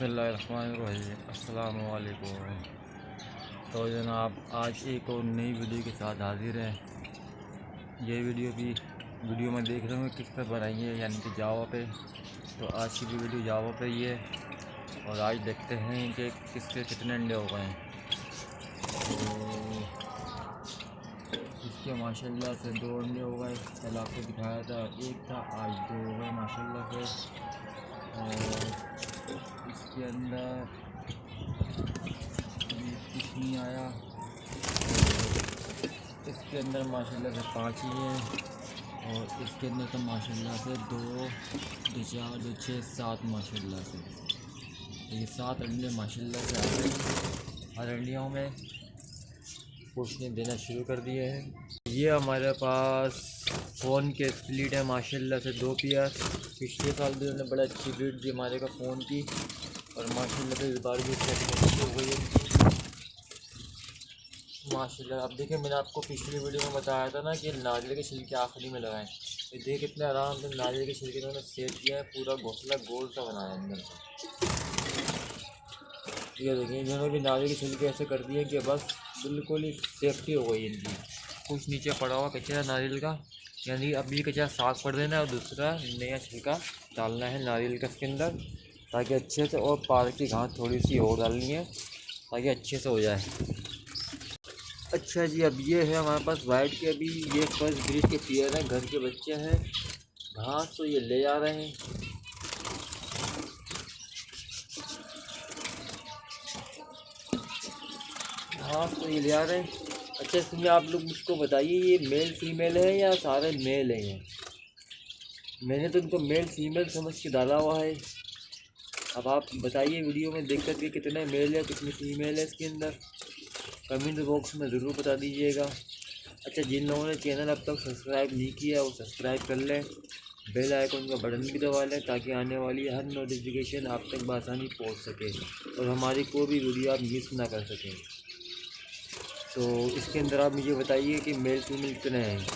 बिस्मिल्लाहिर्रहमानिर्रहीम अस्सलाम वालेकुम। तो जनाब आज एक और नई वीडियो के साथ हाजिर हैं। ये वीडियो में देख रहे होंगे किस पर बनाई है, यानी कि जावा पे। तो आज की भी वीडियो जावा पे ही है और आज देखते हैं कि किसके कितने अंडे हो गए हैं। तो इसके माशाल्लाह से 2 अंडे हो गए। कल आपको दिखाया था एक था, आज 2 हो गए माशाल्लाह से। और इसके अंदर अभी कुछ नहीं आया। इसके अंदर माशाल्लाह से 5 ही हैं और इसके अंदर तो माशाल्लाह से 2 2 4 2 6 7 माशाल्लाह से। तो ये 7 अंडे माशाल्लाह से आ गए। हर अंडियों में कुछ ने देना शुरू कर दिए हैं। ये हमारे पास फ़ोन के स्प्लिट है माशाल्लाह से 2 पेयर। पिछले साल भी उन्होंने बड़ा अच्छी ब्रीड दी हमारे का फ़ोन की और माशाल्लाह से इस बार भी सेटिंग अच्छी हो गई है माशाल्लाह। अब देखिए, मैंने आपको पिछली वीडियो में बताया था ना कि नारियल के छिलके आखिरी में लगाएं। ये देखिए कितने आराम से नारियल के छिलके उन्होंने सेट किया है, पूरा घोंसला गोल सा बनाया है अंदर से। ये देखिए, इन्होंने भी नारियल के छिलके ऐसे कर दिए कि बस बिल्कुल ही सेफ्टी हो गई इनकी। कुछ नीचे पड़ा हुआ कचरा नारियल का, यानी अभी कचरा साफ कर देना है और दूसरा नया छिलका डालना है नारियल का इसके अंदर, ताकि अच्छे से, और पार्क की घास थोड़ी सी और डालनी है ताकि अच्छे से हो जाए। अच्छा जी, अब ये है हमारे पास वाइट के, अभी ये फर्स्ट ब्रीड के पेयर हैं, घर के बच्चे हैं। घास तो ये ले जा रहे हैं। घास तो ये ले आ रहे हैं। अच्छा, इसमें आप लोग मुझको बताइए, ये मेल फीमेल है या सारे मेल हैं ये? मैंने तो इनको मेल फीमेल समझ के डाला हुआ है। अब आप बताइए वीडियो में देख कर के कितने मेल है कितने फीमेल है इसके अंदर, कमेंट बॉक्स में ज़रूर बता दीजिएगा। अच्छा, जिन लोगों ने चैनल अब तक सब्सक्राइब नहीं किया वो सब्सक्राइब कर लें, बेल आइकन का बटन भी दबा लें ताकि आने वाली हर नोटिफिकेशन आप तक बआसानी पहुंच सके और हमारी कोई भी वीडियो आप मिस ना कर सकें। तो इसके अंदर आप मुझे बताइए कि मेल फीमेल कितने हैं।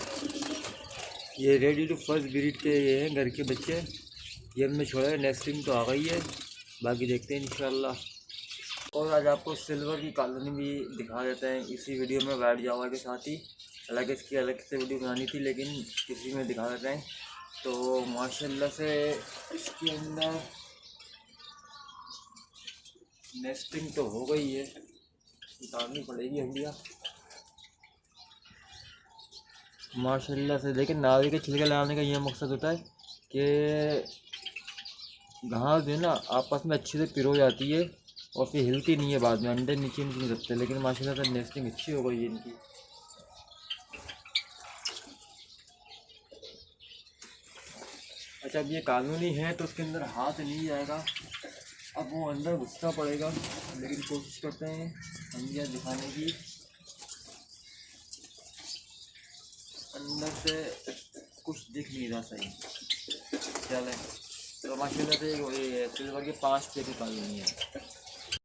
ये रेडी टू फर्स्ट ब्रीड के ये हैं घर के बच्चे। ये हमने छोड़ा है, नेस्टिंग तो आ गई है, बाकी देखते हैं इंशाल्लाह। और आज आपको सिल्वर की कॉलोनी भी दिखा देते हैं इसी वीडियो में वाइट जावा के साथ ही। हालांकि इसकी अलग से वीडियो बनानी थी लेकिन इसी में दिखा देते हैं। तो माशाल्लाह से इसके अंदर नेस्टिंग तो हो गई है, उतारनी पड़ेगी हंडिया माशाल्लाह से। लेकिन नारियल के छिलके लगाने का ये मकसद होता है कि घास जो है ना आपस में अच्छे से पिरो जाती है और फिर हिलती नहीं है, बाद में अंडे नीचे नहीं सकते। लेकिन माशाल्लाह से नेस्टिंग अच्छी हो गई है इनकी। अच्छा, अब ये कॉलोनी है तो उसके अंदर हाथ नहीं जाएगा, अब वो अंदर घुसना पड़ेगा, लेकिन कोशिश करते हैं अंडिया दिखाने की। अंदर से कुछ दिख नहीं रहा सही। चलें, तो माशाल्लाह से ये सिल्वर के 5 पे की कॉलोनी है।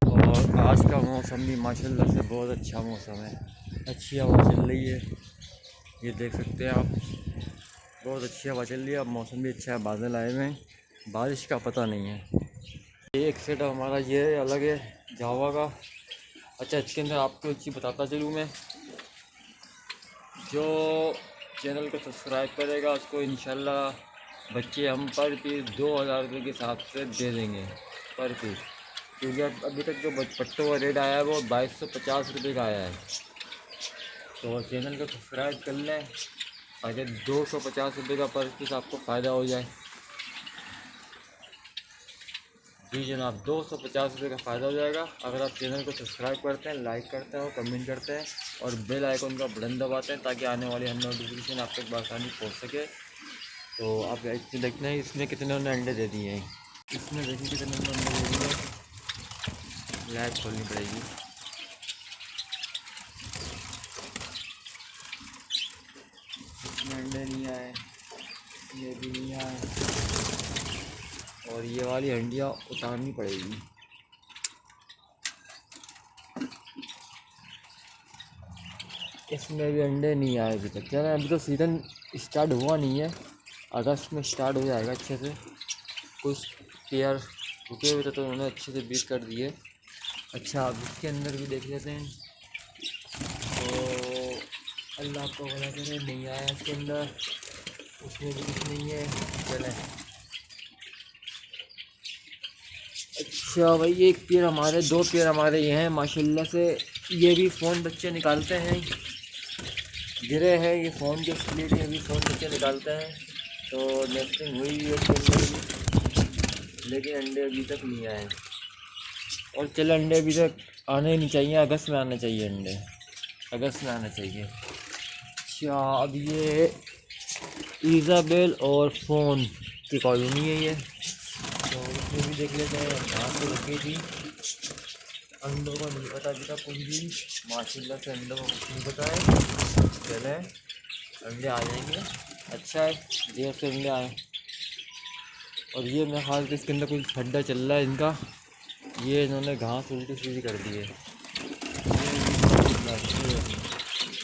और आज का मौसम भी माशाल्लाह से बहुत अच्छा मौसम है, अच्छी हवा चल रही है, ये देख सकते हैं आप, बहुत अच्छी हवा चल रही है। अब मौसम भी अच्छा है, बादल आए हुए हैं, बारिश का पता नहीं है। एक सेट हमारा ये अलग है जावा का। अच्छा, इसके अंदर आपको एक चीज़ बताता चलूँ मैं, जो चैनल को सब्सक्राइब करेगा उसको इंशाल्लाह बच्चे हम पर पीस 2000 रुपये के हिसाब से दे देंगे पर पीस, क्योंकि अभी तक जो पट्टों का रेट आया है वो 2250 रुपये का आया है। तो चैनल को सब्सक्राइब कर लें ताकि 250 रुपये का पर पीस आपको फ़ायदा हो जाए। जी जनाब, 250 रुपये का फ़ायदा हो जाएगा अगर आप चैनल को सब्सक्राइब करते हैं, लाइक करते हैं और कमेंट करते हैं और बेल आइकन का बटन दबाते हैं ताकि आने वाली हर नोटिफिकेशन आप तक बआसानी पहुंच सके। तो आप इसमें देखना है इसमें कितने उन्होंने अंडे दे दिए हैं। इसमें देखिए कितने उन्होंने अंडे दे दिए हैं, लाइट खोलनी पड़ेगी। इसमें अंडे नहीं आए, ये भी नहीं आए और ये वाली हंडियाँ उतारनी पड़ेगी। इसमें भी अंडे नहीं आए अभी तक। चलो, अभी तो सीज़न स्टार्ट हुआ नहीं है, अगस्त में स्टार्ट हो जाएगा अच्छे से। कुछ पेयर रुके हुए थे तो उन्होंने अच्छे से बीट कर दिए। अच्छा अब इसके अंदर भी देख लेते हैं। तो अल्लाह आपको भला करे, नहीं आया इसके अंदर, उसमें भी कुछ नहीं है। चलें। अच्छा भाई एक पेड़ हमारे, दो पेड़ हमारे ये हैं माशाल्लाह से। ये भी फ़ोन बच्चे निकालते हैं, गिरे हैं ये फ़ोन के स्प्लिट, ये भी फ़ोन बच्चे निकालते हैं। तो नेस्टिंग हुई है इसके अंदर भी, लेकिन अंडे अभी तक नहीं आए। और चलो अंडे अभी तक आने ही नहीं चाहिए, अगस्त में आने चाहिए अंडे, अगस्त में आना चाहिए। अच्छा अब ये इज़ाबेल और फ़ोन की कॉलोनी है ये, तो इसमें भी देख लेते हैं। कहाँ से रुकी थी, अंडों को नहीं पता अभी तक कुछ भी, माशाल्लाह से अंडों को कुछ नहीं पता है। चले अंडे आ जाएंगे, अच्छा है देर से अंडे आए। और ये मेरे ख्याल से इसके अंदर कुछ खड्डा चल रहा है इनका, ये इन्होंने घास उल्टी सीधी कर दी है।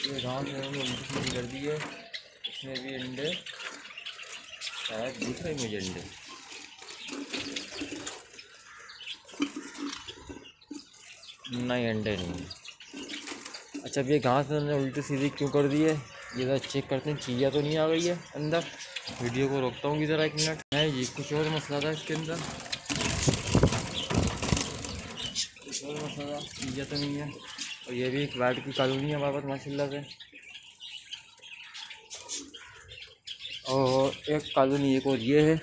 ये घास इन्होंने उल्टी सीधी कर दी है, इसमें भी अंडे शायद दिख रहे मुझे अंडे। नहीं अंडे नहीं। अच्छा अब ये घास इन्होंने उल्टी सीधी क्यों कर दी है, ये ज़रा चेक करते हैं, चीज़ा तो नहीं आ गई है अंदर। वीडियो को रोकता हूँ ज़रा एक मिनट। है ये कुछ और मसला था इसके अंदर, कुछ और मसला, चीज़ा तो नहीं है। और ये भी एक वाइट की कॉलोनी है हमारे पास माशाल्लाह से। और एक कॉलोनी एक और ये है,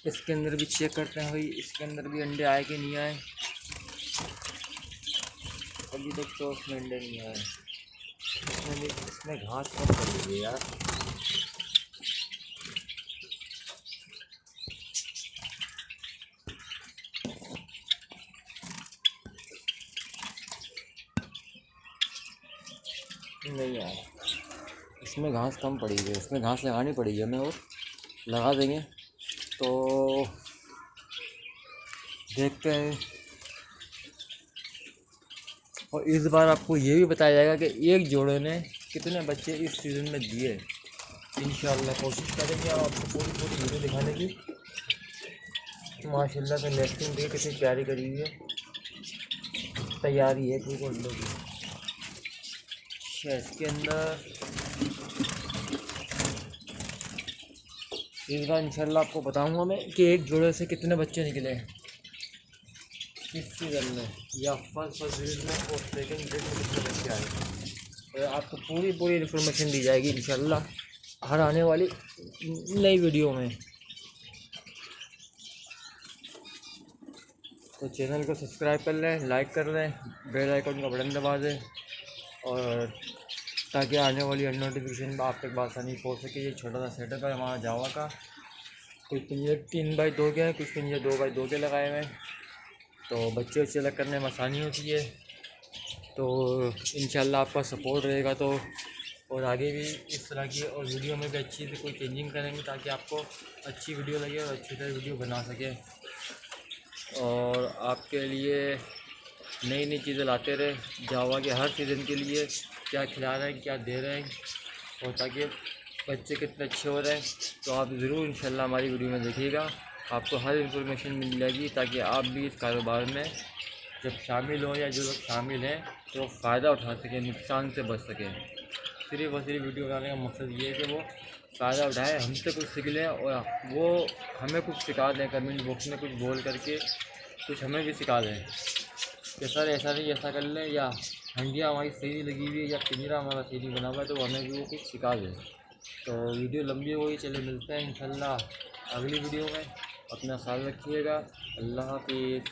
इसके अंदर भी चेक करते हैं भाई, इसके अंदर भी अंडे आए कि नहीं आए। अभी तक तो उसमें अंडे नहीं आए, इसमें घास कम कर दीजिए यार। नहीं यार इसमें घास कम पड़ी है, इसमें घास लगानी पड़ेगी हमें, और लगा देंगे तो देखते हैं। और इस बार आपको ये भी बताया जाएगा कि एक जोड़े ने कितने बच्चे इस सीज़न में दिए। इंशाल्लाह कोशिश करेंगे आपको पूरी पूरी वीडियो दिखाने की। माशाल्लाह से नेस्टिंग भी कितनी प्यारी करी हुई है, तैयारी है पूरी अंडों की। इसके अंदर इस बार इंशाल्लाह आपको बताऊंगा मैं कि एक जोड़े से कितने बच्चे निकले इस सीज़न में, या फर्स्ट सीरीज में और सेकंड सीरीज में कितने बच्चे आए। तो आपको पूरी पूरी इन्फॉर्मेशन दी जाएगी इंशाल्लाह हर आने वाली नई वीडियो में। तो चैनल को सब्सक्राइब कर लें, लाइक कर लें, बेल आइकन का बटन दबा दें, और ताकि आने वाली नोटिफिकेशन आप तक आसानी पहुँच सके। ये छोटा सा सेटअप है हमारा जावा का, कुछ पिंजरे 3x2 के हैं, कुछ पिंजरे 2x2 के लगाए हुए हैं, तो बच्चे अलग करने में आसानी होती है। तो इंशाल्लाह आपका सपोर्ट रहेगा तो और आगे भी इस तरह की और वीडियो में भी अच्छी से कोई चेंजिंग करेंगे ताकि आपको अच्छी वीडियो लगे और अच्छी तरह वीडियो बना सकें, और आपके लिए नई नई चीज़ें लाते रहे जावा के हर सीज़न के लिए, क्या खिला रहे हैं क्या दे रहे हैं, और ताकि बच्चे कितने अच्छे हो रहे हैं। तो आप ज़रूर इंशाल्लाह हमारी वीडियो में देखिएगा, आपको हर इन्फॉर्मेशन मिल जाएगी ताकि आप भी इस कारोबार में जब शामिल हो या जो लोग शामिल हैं तो फ़ायदा उठा सकें, नुकसान से बच सकें। सिर्फ और सिर्फ वीडियो बनाने का मकसद ये है कि वो फ़ायदा उठाएँ, हमसे कुछ सीख लें और वो हमें कुछ सिखा दें, कमेंट बॉक्स में कुछ बोल करके कुछ हमें भी सिखा दें कि सर ऐसा नहीं ऐसा कर लें, या हंडिया हमारी सही लगी हुई है या पिंजरा हमारा सही बना हुआ है, तो हमें भी वो कुछ सिखा दें। तो वीडियो लंबी हो गई, चले मिलते हैं इंशाल्लाह अगली वीडियो में। अपना ख्याल रखिएगा, अल्लाह हाफिज़।